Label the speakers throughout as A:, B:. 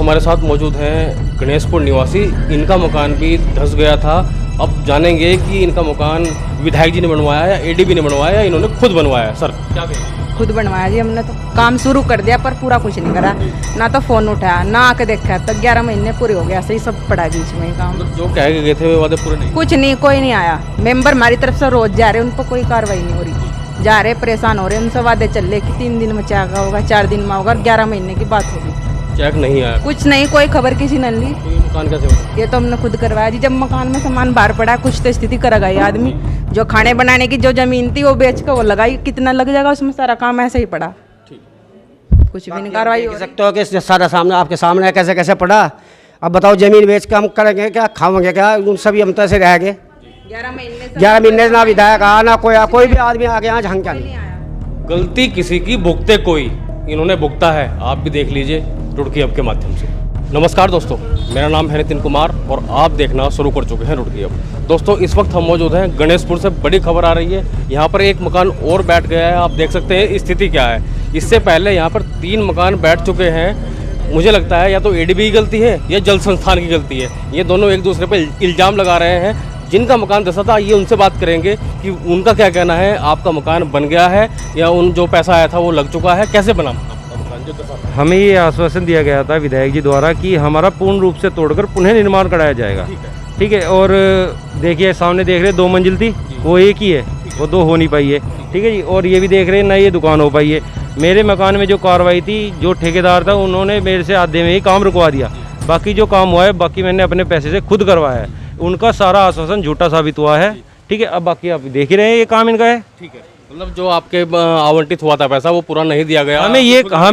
A: हमारे साथ मौजूद हैं गणेशपुर निवासी। इनका मकान भी धंस गया था। अब जानेंगे कि इनका मकान विधायक जी ने बनवाया या एडीबी ने बनवाया या इन्होंने खुद बनवाया। सर क्या कहेंगे?
B: खुद बनवाया जी हमने। तो काम शुरू कर दिया पर पूरा कुछ नहीं करा। ना तो फोन उठाया ना आके देखा। तो 11 महीने पूरे हो गया, ऐसे ही सब पड़ा बीच में काम।
A: जो कह के गए थे वे वादे पूरे नहीं?
B: कुछ नहीं, कोई नहीं आया। मेंबर हमारी तरफ से रोज जा रहे, उन पर कोई कार्रवाई नहीं हो रही। जा रहे परेशान हो रहे, उनसे वादे चल रहे कि 3 दिन में चेक होगा, 4 दिन में होगा, 11 महीने की बात होगी।
A: चेक नहीं आया,
B: कुछ नहीं, कोई खबर किसी ने ली।
A: तो ये मकान कैसे बना?
B: ये तो हमने खुद करवाया जी। जब मकान में सामान बाहर पड़ा, कुछ तो स्थिति करेगा ये आदमी। जो खाने बनाने की जो जमीन थी वो बेच के वो लगाई, कितना लग जाएगा उसमें, सारा काम ऐसे ही पड़ा। कुछ भी नहीं कार्रवाई हो
C: सकते हो कि सारा सामने आपके सामने कैसे कैसे पड़ा। अब बताओ जमीन बेच के हम करेंगे क्या, खाओगे क्या? उन सभी हम तो ऐसे रह गए
B: 11
C: महीने ना विधायक आ ना कोई भी आदमी आ गया झांका नहीं।
A: गलती किसी की भुगते कोई, इन्होंने भुगता है। आप भी देख लीजिए रुड़की अब के माध्यम से। नमस्कार दोस्तों, मेरा नाम है नितिन कुमार और आप देखना शुरू कर चुके हैं रुड़की अब। दोस्तों इस वक्त हम मौजूद हैं गणेशपुर से। बड़ी खबर आ रही है, यहाँ पर एक मकान और बैठ गया है। आप देख सकते हैं स्थिति क्या है। इससे पहले यहाँ पर 3 मकान बैठ चुके हैं। मुझे लगता है या तो एडीबी की गलती है या जल संस्थान की गलती है। ये दोनों एक दूसरे पर इल्ज़ाम लगा रहे हैं। जिनका मकान धंसा था ये उनसे बात करेंगे कि उनका क्या कहना है। आपका मकान बन गया है या उन जो पैसा आया था वो लग चुका है? कैसे बना आपका मकान जो धंसा था?
D: हमें ये आश्वासन दिया गया था विधायक जी द्वारा कि हमारा पूर्ण रूप से तोड़कर पुनः निर्माण कराया जाएगा। ठीक है। और देखिए सामने देख रहे 2 मंजिल थी, वो एक ही है, वो 2 हो नहीं पाई है। ठीक है जी। और ये भी देख रहे ना ये दुकान हो पाई है। मेरे मकान में जो कार्रवाई थी, जो ठेकेदार था उन्होंने मेरे से आधे में ही काम रुकवा दिया। बाकी जो काम हुआ है बाकी मैंने अपने पैसे से खुद करवाया है। उनका सारा आश्वासन झूठा साबित हुआ है। ठीक है। अब बाकी आप देख ही रहे हैं ये काम इनका है।
A: ठीक है, मतलब जो आपके आवंटित हुआ था पैसा वो पूरा नहीं दिया गया।
D: हमें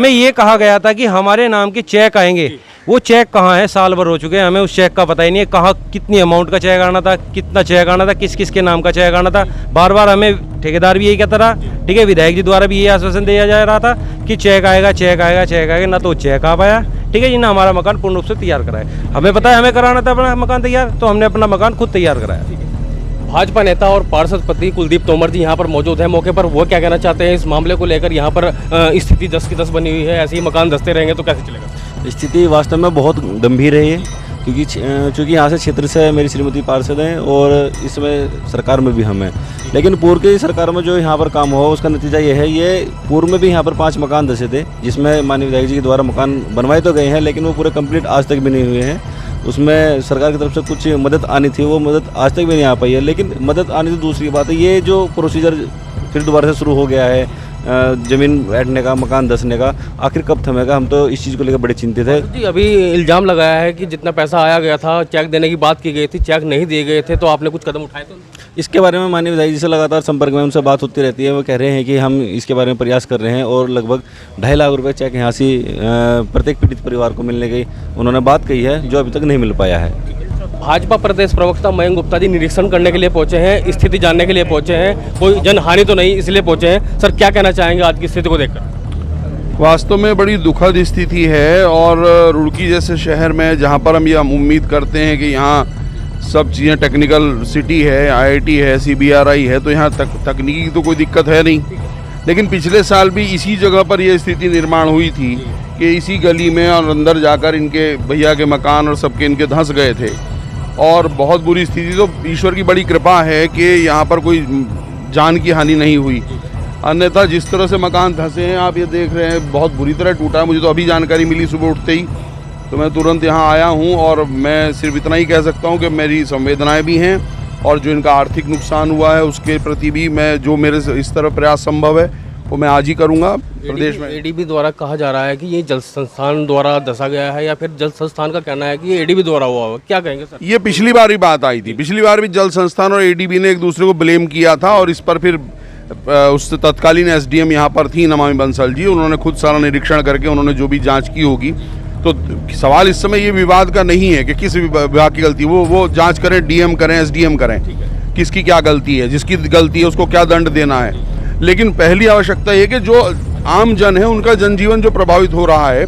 D: ये कहा गया था कि हमारे नाम के चेक आएंगे। वो चेक कहाँ है? साल भर हो चुके हैं, हमें उस चेक का पता ही नहीं है। कहाँ कितनी अमाउंट का चेक आना था, कितना चेक आना था, किस किस के नाम का चेक आना था। बार बार हमें ठेकेदार भी यही कहता रहा। ठीक है। विधायक जी द्वारा भी ये आश्वासन दिया जा रहा था कि चेक आएगा चेक आएगा चेक आएगा, ना तो चेक आ पाया। ठीक है जी। ना हमारा मकान पूर्ण रूप से तैयार कराया। हमें पता है हमें कराना था अपना मकान तैयार, तो हमने अपना मकान खुद तैयार कराया।
A: भाजपा नेता और पार्षद पति कुलदीप तोमर जी यहाँ पर मौजूद हैं मौके पर। वो क्या कहना चाहते हैं इस मामले को लेकर? यहाँ पर स्थिति 10 की 10 बनी हुई है। ऐसे ही मकान धंसते रहेंगे तो कैसे चलेगा?
E: स्थिति वास्तव में बहुत गंभीर है ये, क्योंकि चूँकि यहाँ से क्षेत्र से मेरी श्रीमती पार्षद हैं और इस समय सरकार में भी हम हैं। लेकिन पूर्व की सरकार में जो यहाँ पर काम हुआ उसका नतीजा ये है, ये पूर्व में भी यहाँ पर 5 मकान धंसे थे, जिसमें माननीय विधायक जी के द्वारा मकान बनवाए तो गए हैं लेकिन वो पूरे कंप्लीट आज तक भी नहीं हुए हैं। उसमें सरकार की तरफ से कुछ मदद आनी थी, वो मदद आज तक भी नहीं आ पाई है। लेकिन मदद आनी तो दूसरी बात है, ये जो प्रोसीजर फिर दोबारा से शुरू हो गया है ज़मीन बैठने का, मकान धंसने का, आखिर कब थमेगा? हम तो इस चीज़ को लेकर बड़े चिंतित है
A: जी। अभी इल्ज़ाम लगाया है कि जितना पैसा आया गया था, चेक देने की बात की गई थी, चेक नहीं दिए गए थे, तो आपने कुछ कदम उठाए थे?
E: इसके बारे में माननीय विधायक जी से लगातार संपर्क में उनसे बात होती रहती है। वो कह रहे हैं कि हम इसके बारे में प्रयास कर रहे हैं और लगभग 2.5 लाख रुपए चेक यहाँ से प्रत्येक पीड़ित परिवार को मिलने की उन्होंने बात कही है, जो अभी तक नहीं मिल पाया है।
A: भाजपा प्रदेश प्रवक्ता मयंक गुप्ता जी निरीक्षण करने के लिए पहुंचे हैं, स्थिति जानने के लिए पहुंचे हैं। कोई जनहानि तो नहीं इसलिए पहुंचे हैं। सर क्या कहना चाहेंगे आज की स्थिति को देखकर?
F: वास्तव में बड़ी दुखद स्थिति है और रुड़की जैसे शहर में जहां पर हम ये उम्मीद करते हैं कि यहाँ सब चीज़ें टेक्निकल सिटी है, IIT है, CBRI है, तो यहाँ तकनीकी तो कोई दिक्कत है नहीं। लेकिन पिछले साल भी इसी जगह पर यह स्थिति निर्माण हुई थी कि इसी गली में और अंदर जाकर इनके भैया के मकान और सबके इनके धंस गए थे और बहुत बुरी स्थिति। तो ईश्वर की बड़ी कृपा है कि यहाँ पर कोई जान की हानि नहीं हुई। अन्यथा जिस तरह से मकान धंसे हैं आप ये देख रहे हैं, बहुत बुरी तरह टूटा है। मुझे तो अभी जानकारी मिली सुबह उठते ही, तो मैं तुरंत यहाँ आया हूँ और मैं सिर्फ इतना ही कह सकता हूँ कि मेरी संवेदनाएं भी हैं और जो इनका आर्थिक नुकसान हुआ है उसके प्रति भी मैं जो मेरे से इस तरह प्रयास संभव है वो मैं आज ही करूँगा। प्रदेश में
A: एडीबी द्वारा कहा जा रहा है कि ये जल संस्थान द्वारा धंसा गया है या फिर जल संस्थान का कहना है कि ये एडीबी द्वारा हुआ हो, क्या कहेंगे सर?
F: ये पिछली बार भी बात आई थी। पिछली बार भी जल संस्थान और एडीबी ने एक दूसरे को ब्लेम किया था और इस पर फिर उस तत्कालीन SDM यहाँ पर थी नमामि बंसल जी, उन्होंने खुद सारा निरीक्षण करके उन्होंने जो भी जांच की होगी। तो सवाल इस समय ये विवाद का नहीं है कि किस विभाग की गलती, वो जांच करें, DM करें, SDM करें, किसकी क्या गलती है, जिसकी गलती है उसको क्या दंड देना है। लेकिन पहली आवश्यकता ये कि जो आम जन है उनका जनजीवन जो प्रभावित हो रहा है,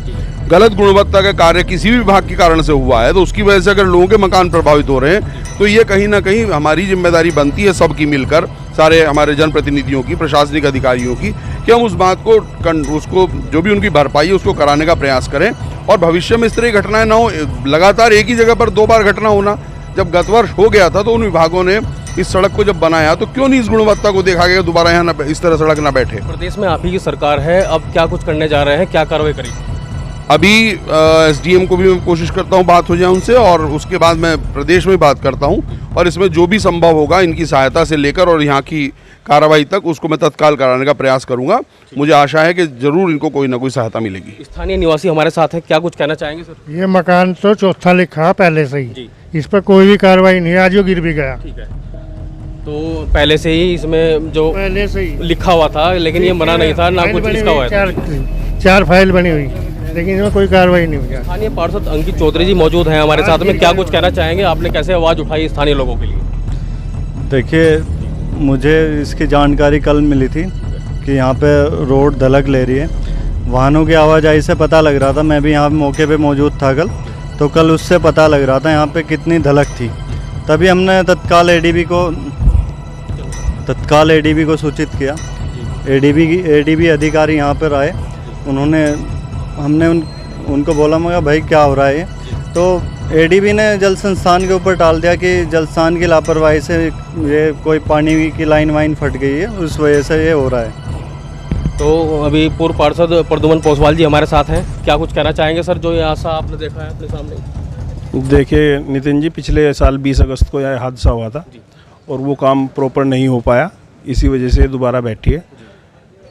F: गलत गुणवत्ता का कार्य किसी भी विभाग के कारण से हुआ है, तो उसकी वजह से अगर लोगों के मकान प्रभावित हो रहे हैं तो ये कहीं ना कहीं हमारी जिम्मेदारी बनती है सबकी मिलकर, सारे हमारे जनप्रतिनिधियों की, प्रशासनिक अधिकारियों की, कि हम उस बात को उसको जो भी उनकी भरपाई है उसको कराने का प्रयास करें और भविष्य में इस तरह की घटनाएं ना हो। लगातार एक ही जगह पर 2 बार घटना होना, जब गत वर्ष हो गया था तो उन विभागों ने इस सड़क को जब बनाया तो क्यों नहीं इस गुणवत्ता को देखा गया, दोबारा यहाँ इस तरह सड़क ना बैठे।
A: प्रदेश में आप ही की सरकार है, अब क्या कुछ करने जा रहे हैं, क्या कार्रवाई करेंगे?
F: अभी एसडीएम को भी मैं कोशिश करता हूँ बात हो जाए उनसे, और उसके बाद मैं प्रदेश में बात करता हूँ, और इसमें जो भी संभव होगा इनकी सहायता से लेकर और यहाँ की कार्रवाई तक उसको मैं तत्काल कराने का प्रयास करूँगा। मुझे आशा है कि ज़रूर इनको कोई ना कोई सहायता मिलेगी।
A: स्थानीय निवासी हमारे साथ हैं, क्या कुछ कहना चाहेंगे सर?
G: ये मकान तो चौथा लिखा पहले से ही, इस पर कोई भी कार्रवाई नहीं, आज वो गिर भी गया।
A: ठीक है, तो पहले से ही इसमें जो
G: पहले से ही
A: लिखा हुआ था, लेकिन ये मना नहीं था, ना कुछ इसका हुआ था।
G: चार फाइल बनी हुई, लेकिन इसमें कोई कार्रवाई नहीं हुई।
A: स्थानीय पार्षद अंकित चौधरी जी मौजूद हैं हमारे साथ में, क्या कुछ कहना चाहेंगे? आपने कैसे आवाज़ उठाई स्थानीय लोगों के लिए?
H: देखिए, मुझे इसकी जानकारी कल मिली थी कि यहाँ पे रोड धलक ले रही है। वाहनों की आवाजाही से पता लग रहा था, मैं भी यहाँ मौके पे मौजूद था कल, तो कल उससे पता लग रहा था यहाँ पे कितनी धलक थी। तभी हमने तत्काल एडीबी को सूचित किया। एडीबी अधिकारी यहाँ पर आए, हमने उनको बोला, मगर भाई क्या हो रहा है ये? तो एडीबी ने जल संस्थान के ऊपर टाल दिया कि जल संस्थान की लापरवाही से ये कोई पानी की लाइन वाइन फट गई है, उस वजह से ये हो रहा है।
A: तो अभी पूर्व पार्षद प्रद्युमन पोसवाल जी हमारे साथ हैं, क्या कुछ कहना चाहेंगे सर, जो ये हादसा आपने देखा है अपने सामने?
I: देखिए नितिन जी, पिछले साल 20 अगस्त को यह हादसा हुआ था और वो काम प्रॉपर नहीं हो पाया, इसी वजह से दोबारा बैठी है।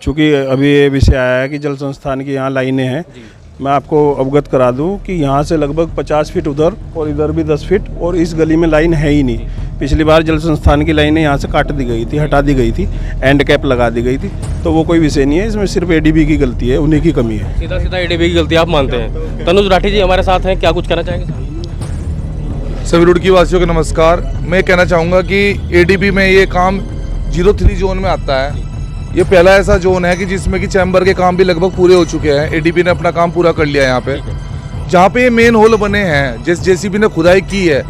I: चूँकि अभी ये विषय आया है कि जल संस्थान की यहाँ लाइनें हैं, मैं आपको अवगत करा दूं कि यहाँ से लगभग 50 फीट उधर और इधर भी 10 फीट, और इस गली में लाइन है ही नहीं। पिछली बार जल संस्थान की लाइनें यहाँ से काट दी गई थी, हटा दी गई थी, एंड कैप लगा दी गई थी, तो वो कोई विषय नहीं है, इसमें सिर्फ एडीबी की गलती है, उन्हीं की कमी है।
A: सीधा एडीबी की गलती आप मानते हैं? तनुज राठी जी हमारे साथ हैं, क्या कुछ कहना चाहेंगे?
J: सभी रुड़की वासियों को नमस्कार। मैं कहना चाहूँगा कि एडीबी में ये काम 03 जोन में आता है। ये पहला ऐसा जोन है कि जिसमें कि चैम्बर के काम भी लगभग पूरे हो चुके हैं। एडीबी ने अपना काम पूरा कर लिया है यहाँ पे। जहाँ पे ये मेन होल बने हैं, जेसीबी ने खुदाई की है,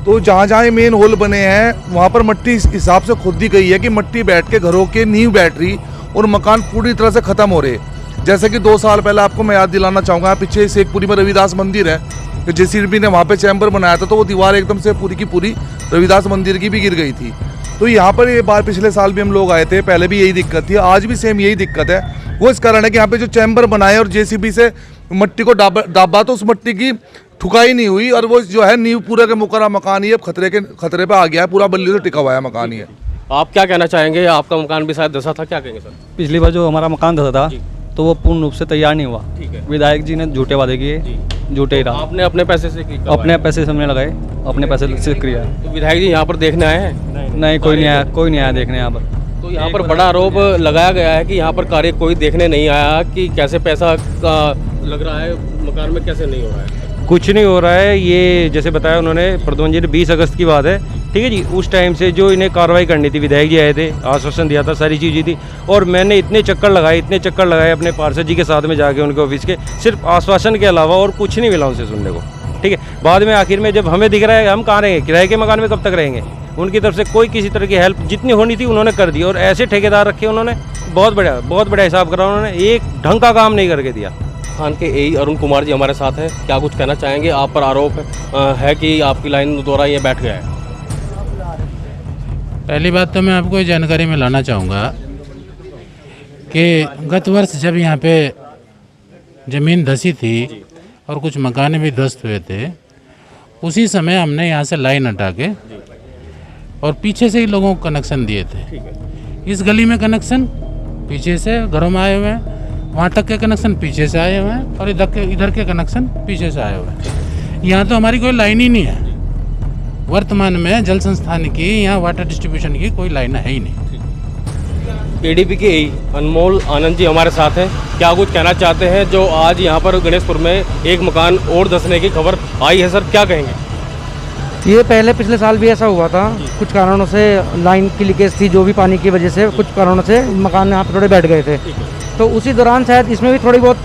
J: तो जहाँ जहाँ ये मेन होल बने हैं वहाँ पर मट्टी इस हिसाब से खुद दी गई है कि मट्टी बैठ के घरों के नींव बैठ रही और मकान पूरी तरह से ख़त्म हो रहे। जैसे कि 2 साल पहले आपको मैं याद दिलाना चाहूँगा, पीछे शेखपुरी में रविदास मंदिर है, तो जेसीबी ने वहाँ पे चैम्बर बनाया था, तो वो दीवार एकदम से पूरी की पूरी रविदास मंदिर की भी गिर गई थी। तो यहाँ पर ये बार पिछले साल भी हम लोग आए थे, पहले भी यही दिक्कत थी, आज भी सेम यही दिक्कत है। वो इस कारण है कि यहाँ पे जो चैम्बर बनाए और जेसीबी से मट्टी को दाबा तो उस मट्टी की ठुकाई नहीं हुई, और वो जो है नींव पूरा के मुकर्रा मकान ही अब खतरे पे आ गया है, पूरा बल्ली से टिका हुआ है मकान ही है।
A: आप क्या कहना चाहेंगे? आपका मकान भी शायद धंसा था, क्या कहेंगे सर?
K: पिछली बार जो हमारा मकान धंसा था तो वो पूर्ण रूप से तैयार नहीं हुआ। विधायक जी ने झूठे वादे किए, झूठे ही रहा।
A: आपने अपने पैसे से
K: अपने पैसे से हमने लगाए, अपने पैसे से किया।
A: तो विधायक जी यहाँ पर देखने आए हैं?
K: नहीं, कोई नहीं आया देखने यहाँ पर।
A: तो यहाँ पर बड़ा आरोप लगाया गया है कि यहाँ पर कार्य कोई देखने नहीं आया कि कैसे पैसा लग रहा है मकान में, कैसे नहीं हो रहा है।
D: कुछ नहीं हो रहा है। ये जैसे बताया उन्होंने, प्रद्युमन जी ने, 20 अगस्त की बात है, ठीक है जी। उस टाइम से जो इन्हें कार्रवाई करनी थी, विधायक जी आए थे, आश्वासन दिया था, सारी चीज़ें थी, और मैंने इतने चक्कर लगाए अपने पार्षद जी के साथ में जाके उनके ऑफिस के, सिर्फ आश्वासन के अलावा और कुछ नहीं मिला उनसे सुनने को, ठीक है। बाद में आखिर में जब हमें दिख रहा है हम कहाँ रहेंगे, किराए के मकान में कब तक रहेंगे, उनकी तरफ से कोई किसी तरह की हेल्प जितनी होनी थी उन्होंने कर दी, और ऐसे ठेकेदार रखे उन्होंने, बहुत बड़ा हिसाब करा उन्होंने, एक ढंग का काम नहीं करके दिया।
A: खान के एई अरुण कुमार जी हमारे साथ हैं, क्या कुछ कहना चाहेंगे? आप पर आरोप है कि आपकी लाइन द्वारा ये बैठ गया है।
L: पहली बात तो मैं आपको ये जानकारी में लाना चाहूँगा कि गत वर्ष जब यहाँ पे ज़मीन धसी थी और कुछ मकान भी ध्वस्त हुए थे, उसी समय हमने यहाँ से लाइन हटा के और पीछे से ही लोगों को कनेक्शन दिए थे। इस गली में कनेक्शन पीछे से घरों में आए हुए हैं, वहाँ तक के कनेक्शन पीछे से आए हुए हैं, और इधर के कनेक्शन पीछे से आए हुए हैं। यहाँ तो हमारी कोई लाइन ही नहीं है वर्तमान में, जल संस्थान की, यहाँ वाटर डिस्ट्रीब्यूशन की कोई लाइन है ही नहीं।
A: एडीबी के एई अनमोल आनंद जी हमारे साथ हैं, क्या कुछ कहना चाहते हैं? जो आज यहाँ पर गणेशपुर में एक मकान और धंसने की खबर आई है सर, क्या कहेंगे?
C: ये पहले पिछले साल भी ऐसा हुआ था, कुछ कारणों से लाइन की लीकेज थी, जो भी पानी की वजह से कुछ कारणों से मकान यहाँ पर थोड़े बैठ गए थे, तो उसी दौरान शायद इसमें भी थोड़ी बहुत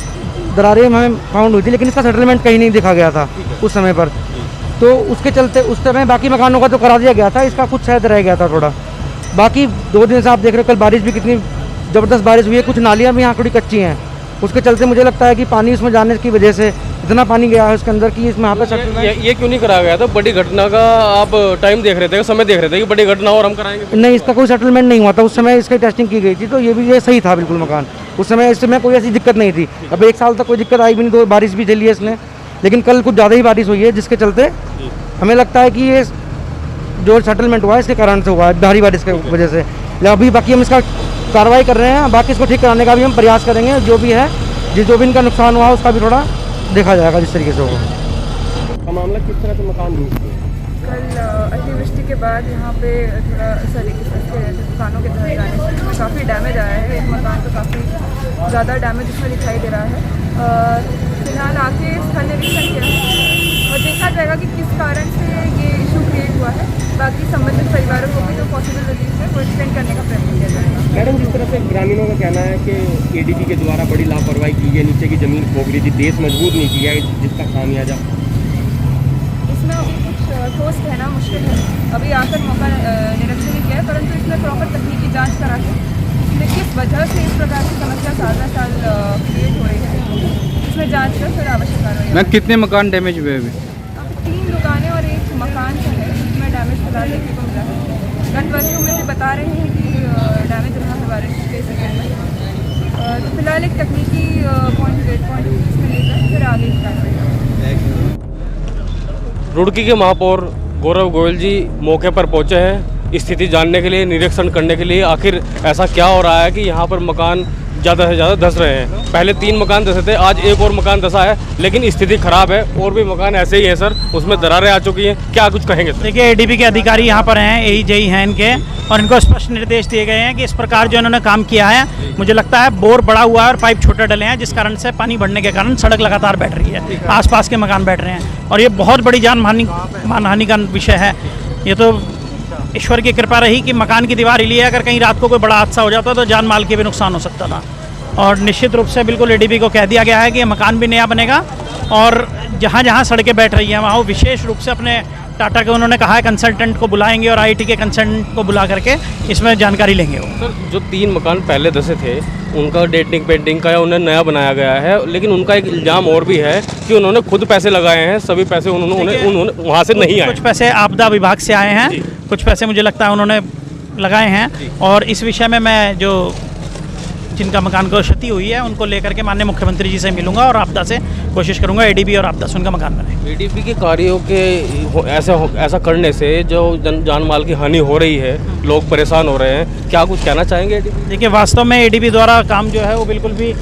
C: दरारें हमें फाउंड हुई थी, लेकिन इसका सेटलमेंट कहीं नहीं दिखा गया था उस समय पर, तो उसके चलते उस समय बाकी मकानों का तो करा दिया गया था, इसका कुछ शायद रह गया था थोड़ा। बाकी 2 दिन से आप देख रहे हो, कल बारिश भी कितनी ज़बरदस्त बारिश हुई है, कुछ नालियाँ भी यहाँ थोड़ी कच्ची हैं, उसके चलते मुझे लगता है कि पानी उसमें जाने की वजह से इतना पानी गया है उसके अंदर कि इसमें यहाँ पे सेटलमेंट
A: ये क्यों नहीं कराया गया था? बड़ी घटना का आप टाइम देख रहे थे, समय देख रहे थे कि बड़ी घटना और हम कराएंगे?
C: नहीं, इसका कोई सेटलमेंट नहीं हुआ था उस समय, इसकी टेस्टिंग की गई थी तो ये सही था बिल्कुल मकान उस समय। इस समय कोई ऐसी दिक्कत नहीं थी। अब 1 साल तक कोई दिक्कत आई भी नहीं, तो बारिश भी झेली है इसने, लेकिन कल कुछ ज़्यादा ही बारिश हुई है जिसके चलते हमें लगता है कि ये जो सेटलमेंट हुआ है इसके कारण से हुआ है, भारी बारिश की वजह से। अभी बाकी हम इसका कार्रवाई कर रहे हैं, बाकी इसको ठीक कराने का भी हम प्रयास करेंगे। जो भी है जो भी इनका नुकसान हुआ उसका भी थोड़ा देखा जाएगा जिस तरीके से होगा।
A: मामला किस तरह से मकान डूब गए?
M: कल अतिवृष्टि के बाद यहाँ पे थोड़ा सलीके से दुकानों के तरफ जाने से इसमें काफ़ी डैमेज आया है। एक मकान तो काफ़ी ज़्यादा डैमेज इसमें दिखाई दे रहा है। फिलहाल आके स्थल निरीक्षण किया है और देखा जाएगा कि किस कारण से ये इशू क्रिएट हुआ है। बाकी संबंधित परिवारों को भी जो पॉसिबल रिलीफ है वो एक्सटेंड करने का प्रयत्न किया जाएगा।
A: मैडम, जिस तरह से ग्रामीणों का कहना है कि एडीबी के द्वारा बड़ी लापरवाही की है, नीचे की ज़मीन खोग रही थी, देश मजबूत नहीं किया है, जिसका खामियाजा
M: इसमें अभी कुछ ठोस कहना मुश्किल है। अभी आकर मौका निरीक्षण नहीं किया है, परंतु इसमें प्रॉपर तकनीकी जांच करा के इसमें किस वजह से इस प्रकार की समस्या साल दर साल क्रिएट हो रही है, इसमें जांच कर फिर आवश्यक कार्रवाई।
N: मैम, कितने मकान डैमेज हुए अभी?
M: अभी 3 दुकानें और एक मकान जो है इसमें डैमेज फिलहाल देखने को मिला है। गत वर्षों में भी बता रहे हैं कि डैमेज रहा है बारिश के सीजन में। तो फिलहाल एक तकनीकी पॉइंट इसमें लेकर फिर आगे की कार्रवाई।
A: रुड़की के महापौर गौरव गोयल जी मौके पर पहुंचे हैं स्थिति जानने के लिए, निरीक्षण करने के लिए। आखिर ऐसा क्या हो रहा है कि यहाँ पर मकान ज़्यादा से ज़्यादा धंस रहे हैं? पहले 3 मकान धंसे थे, आज एक और मकान धंसा है, लेकिन स्थिति खराब है। और भी मकान ऐसे ही है सर, उसमें दरारें आ चुकी हैं। क्या कुछ कहेंगे सर?
O: देखिए, एडीबी के अधिकारी यहाँ पर हैं, AEJ हैं इनके, और इनको स्पष्ट निर्देश दिए गए हैं कि इस प्रकार जो इन्होंने काम किया है, मुझे लगता है बोर बड़ा हुआ है और पाइप छोटे डले हैं, जिस कारण से पानी बढ़ने के कारण सड़क लगातार बैठ रही है, आसपास के मकान बैठ रहे हैं और ये बहुत बड़ी मानहानि का विषय है। ये तो ईश्वर की कृपा रही कि मकान की दीवार हिली है, अगर कहीं रात को कोई बड़ा हादसा हो जाता तो जान माल के भी नुकसान हो सकता था। और निश्चित रूप से बिल्कुल एडीबी को कह दिया गया है कि ये मकान भी नया बनेगा और जहाँ जहाँ सड़कें बैठ रही हैं वहाँ वो विशेष रूप से अपने टाटा के उन्होंने कहा है कंसल्टेंट को बुलाएंगे और IIT के कंसल्टेंट को बुला करके इसमें जानकारी लेंगे। वो
A: सर, जो 3 मकान पहले धंसे थे उनका डेटिंग पेंटिंग का या उन्हें नया बनाया गया है, लेकिन उनका एक इल्ज़ाम और भी है कि उन्होंने खुद पैसे लगाए हैं, सभी पैसे उन्होंने वहाँ से नहीं आए।
O: कुछ पैसे आपदा विभाग से आए हैं, कुछ पैसे मुझे लगता है उन्होंने लगाए हैं। और इस विषय में मैं जो जिनका मकान को क्षति हुई है उनको लेकर के माननीय मुख्यमंत्री जी से मिलूंगा और आपदा से कोशिश करूंगा एडीबी और आपदा से उनका मकान बने।
A: एडीबी के कार्यों के ऐसा करने से जो जान माल की हानि हो रही है, लोग परेशान हो रहे हैं, क्या कुछ कहना चाहेंगे एडीबी?
O: देखिए, वास्तव में एडीबी द्वारा काम जो है वो बिल्कुल भी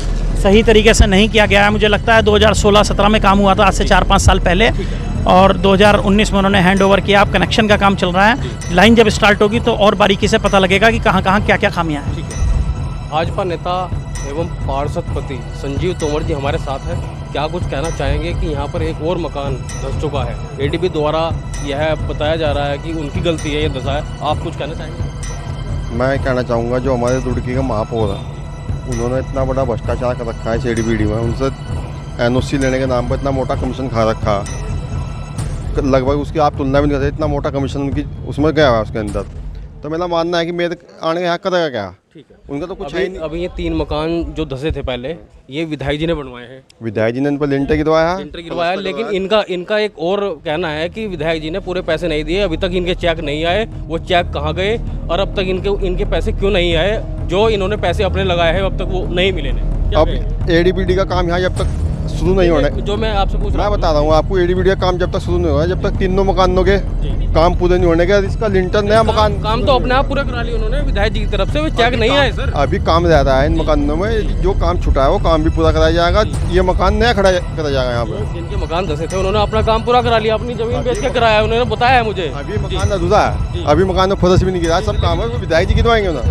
O: सही तरीके से नहीं किया गया है। मुझे लगता है 2016-17 में काम हुआ था, आज से 4-5 साल पहले, और 2019 में उन्होंने हैंड ओवर किया। अब कनेक्शन का काम चल रहा है, लाइन जब स्टार्ट होगी तो और बारीकी से पता लगेगा कि कहाँ कहाँ क्या क्या खामियाँ हैं।
A: भाजपा नेता एवं पार्षद पति संजीव तोमर जी हमारे साथ हैं। क्या कुछ कहना चाहेंगे कि यहाँ पर एक और मकान धंस चुका है, एडीबी द्वारा यह बताया जा रहा है कि उनकी गलती है, ये धंसा है, आप कुछ कहना चाहेंगे?
P: मैं कहना चाहूँगा जो हमारे रुड़की का महापौर है उन्होंने इतना बड़ा भ्रष्टाचार कर रखा है इस एडीबी में, उनसे NOC लेने के नाम पर इतना मोटा कमीशन खा रखा, लगभग उसकी आप तुलना भी नहीं कर सकते, इतना मोटा कमीशन उनकी उसमें गया हुआ उसके अंदर। तो मेरा मानना है कि मेरे आने यहाँ करेगा क्या?
A: ठीक है,
P: उनका तो कुछ
A: अभी,
P: है नहीं।
A: अभी ये 3 मकान जो धंसे थे पहले, ये विधायक जी ने बनवाए हैं।
P: विधायक जी ने इन पर लिंटर गिरवाया
A: है, लेकिन इनका एक और कहना है कि विधायक जी ने पूरे पैसे नहीं दिए, अभी तक इनके चेक नहीं आए। वो चेक कहाँ गए और अब तक इनके पैसे क्यों नहीं आए? जो इन्होंने पैसे अपने लगाए हैं अब तक वो नहीं मिले ने।
P: अब एडीबी का काम यहाँ जब तक शुरू नहीं होना,
A: जो मैं आपसे पूछ रहा हूँ,
P: मैं बता रहा हूँ आपको, एडीबी का काम जब तक शुरू नहीं होगा, जब तक 3 मकानों के काम पूरे नहीं होने के, इसका लिंटर नया मकान
A: काम तो अपने आप पूरा करा लिया उन्होंने विधायक जी की तरफ से, वो चेक नहीं आए सर।
P: अभी काम ज़्यादा है इन मकानों में, जो काम छुटा है वो काम भी पूरा कराया जाएगा, ये मकान नया खड़ा करा जाएगा यहाँ पर।
A: जिनके मकान धंसे थे उन्होंने अपना काम पूरा करा लिया, अपनी जमीन बेच के कराया, उन्होंने बताया है मुझे।
P: अभी मकान अधूरा है, अभी मकान में फर्श भी नहीं गिरा, सब काम है विधायक जी गिरवाएंगे ना।